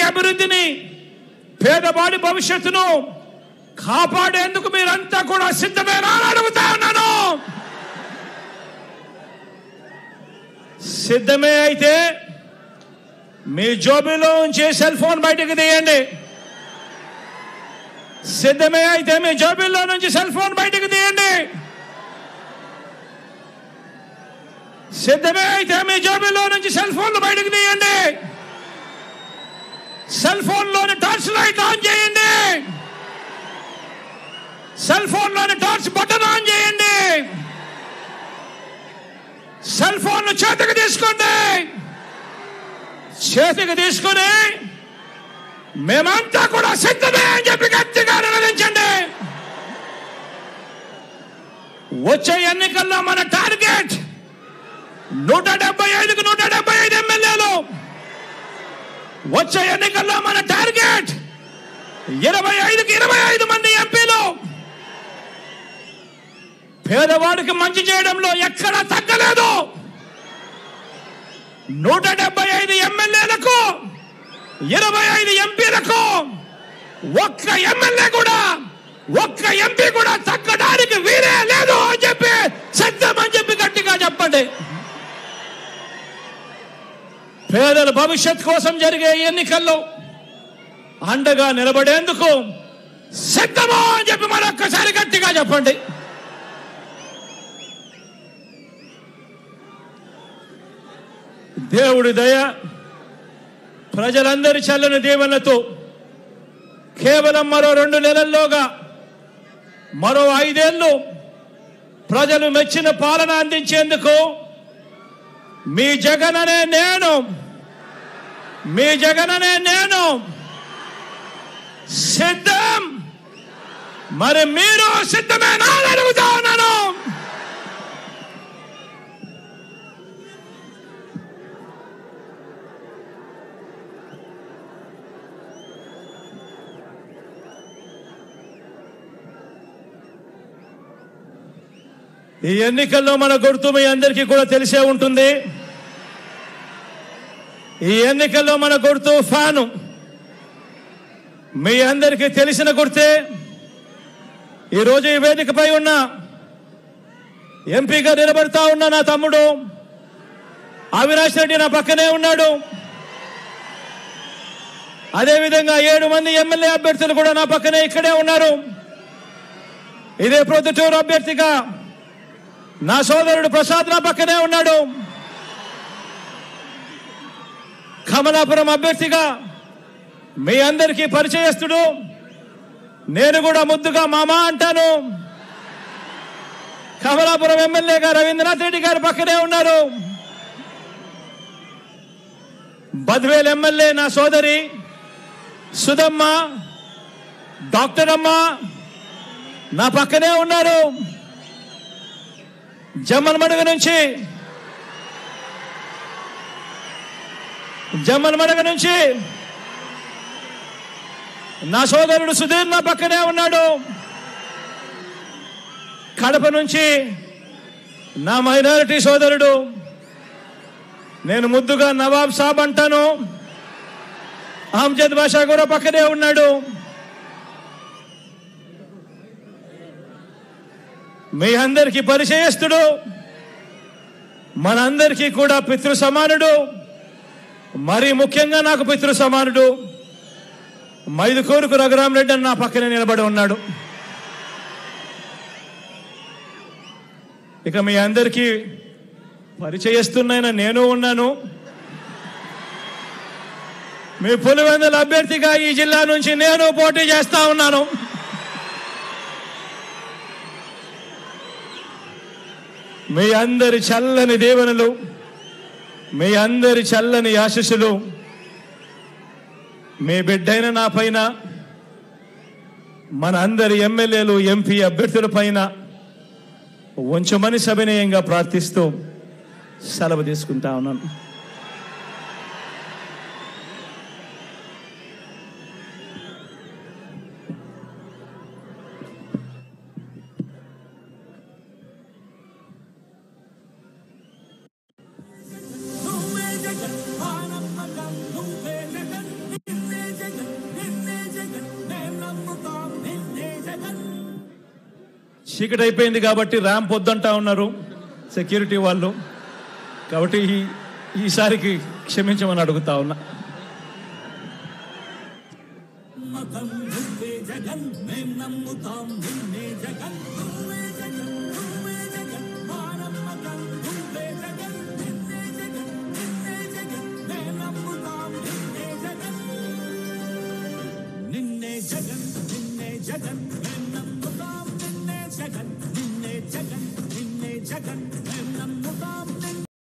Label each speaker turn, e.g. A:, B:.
A: అభివృద్ధిని, పేదవాడి భవిష్యత్తును కాపాడేందుకు మీరంతా కూడా సిద్ధమేనా అని అడుగుతా ఉన్నాను. సిద్ధమే అయితే మీ జోబీలో ఉంచి సెల్ ఫోన్ బయటకు తీయండి. సిద్ధమే అయితే మీ జోబీలో నుంచి సెల్ ఫోన్ బయటకు తీయండి. సిద్ధమే అయితే మీ జోబీలో నుంచి సెల్ ఫోన్లు బయటకు తీయండి. సెల్ ఫోన్లోని టార్చ్ లైట్ ఆన్ చేయండి. సెల్ ఫోన్లోని టార్చ్ బటన్ ఆన్ చేయండి. సెల్ ఫోన్ చేతికి తీసుకోండి. చేతికి తీసుకుని మేమంతా కూడా సిద్ధమే అని చెప్పి గట్టిగా నిలదించండి. వచ్చే ఎన్నికల్లో మన టార్గెట్ 175కు 175 ఎమ్మెల్యేలు. వచ్చే ఎన్నికల్లో మన టార్గెట్ 25కి 25 మంది ఎంపీలు. పేదవాడికి మంచి చేయడంలో ఎక్కడా తగ్గలేదు. 175 ఎమ్మెల్యేలకు 25 ఎంపీలకు ఒక్క ఎమ్మెల్యే కూడా, ఒక్క ఎంపీ కూడా తగ్గడానికి వీరే లేదు అని చెప్పి సిద్ధం అని చెప్పి గట్టిగా చెప్పండి. పేదల భవిష్యత్ కోసం జరిగే ఎన్నికల్లో అండగా నిలబడేందుకు సిద్ధమా అని చెప్పి మరొక్కసారి గట్టిగా చెప్పండి. దేవుడి దయ, ప్రజలందరి చల్లని దీవెనలతో కేవలం మరో 2 నెలల్లోగా మరో 5 ఏళ్లు ప్రజలు మెచ్చిన పాలన అందించేందుకు మీ జగన్ అనే నేను సిద్ధం. మరి మీరు సిద్ధమేనా అని అడుగుతా ఉన్నాను. ఈ ఎన్నికల్లో మన గుర్తు మీ అందరికీ కూడా తెలిసే ఉంటుంది. ఈ ఎన్నికల్లో మన గుర్తు ఫ్యాను. మీ అందరికీ తెలిసిన గుర్తే. ఈరోజు ఈ వేదికపై ఉన్న ఎంపీగా నిలబడతా ఉన్న నా తమ్ముడు అవినాష్ రెడ్డి నా పక్కనే ఉన్నాడు. అదేవిధంగా 7 మంది ఎమ్మెల్యే అభ్యర్థులు కూడా నా పక్కనే ఇక్కడే ఉన్నారు. ఇదే ప్రొద్దుటూరు అభ్యర్థిగా నా సోదరుడు ప్రసాద్ నా పక్కనే ఉన్నాడు. కమలాపురం అభ్యర్థిగా మీ అందరికీ పరిచయస్తుడు, నేను కూడా ముద్దుగా మామా అంటాను. కమలాపురం ఎమ్మెల్యేగా రవీంద్రనాథ్ రెడ్డి గారి పక్కనే ఉన్నారు. బద్వేల్ ఎమ్మెల్యే నా సోదరి సుధమ్మ, డాక్టర్ అమ్మ నా పక్కనే ఉన్నారు. జమ్మలమడుగు నుంచి నా సోదరుడు సుధీర్ నా పక్కనే ఉన్నాడు. కడప నుంచి నా మైనారిటీ సోదరుడు, నేను ముద్దుగా నవాబ్ సాబ్ అంటాను, అహ్మద్ బాషా కూడా పక్కనే ఉన్నాడు. మీ అందరికీ పరిచయస్తుడు, మనందరికీ కూడా పితృ సమానుడు, మరీ ముఖ్యంగా నాకు పితృ సమానుడు మైదుకూరుకు రఘురామరెడ్డి అని నా పక్కనే నిలబడి ఉన్నాడు. ఇక మీ అందరికీ పరిచయస్తున్న నేను ఉన్నాను. మీ పులివెందుల అభ్యర్థిగా ఈ జిల్లా నుంచి నేను పోటీ చేస్తా ఉన్నాను. మీ అందరి చల్లని దీవెనలు, మీ అందరి చల్లని ఆశీస్సులు మీ బిడ్డైన నా పైన, మన అందరి ఎమ్మెల్యేలు ఎంపీ అభ్యర్థుల పైన ఉంచమని సవినయంగా ప్రార్థిస్తూ సెలవు తీసుకుంటా ఉన్నాను. చీకటి అయిపోయింది కాబట్టి ర్యాంప్ వద్దంటా ఉన్నారు సెక్యూరిటీ వాళ్ళు. కాబట్టి ఈసారికి క్షమించమని అడుగుతా ఉన్నా.
B: జగన్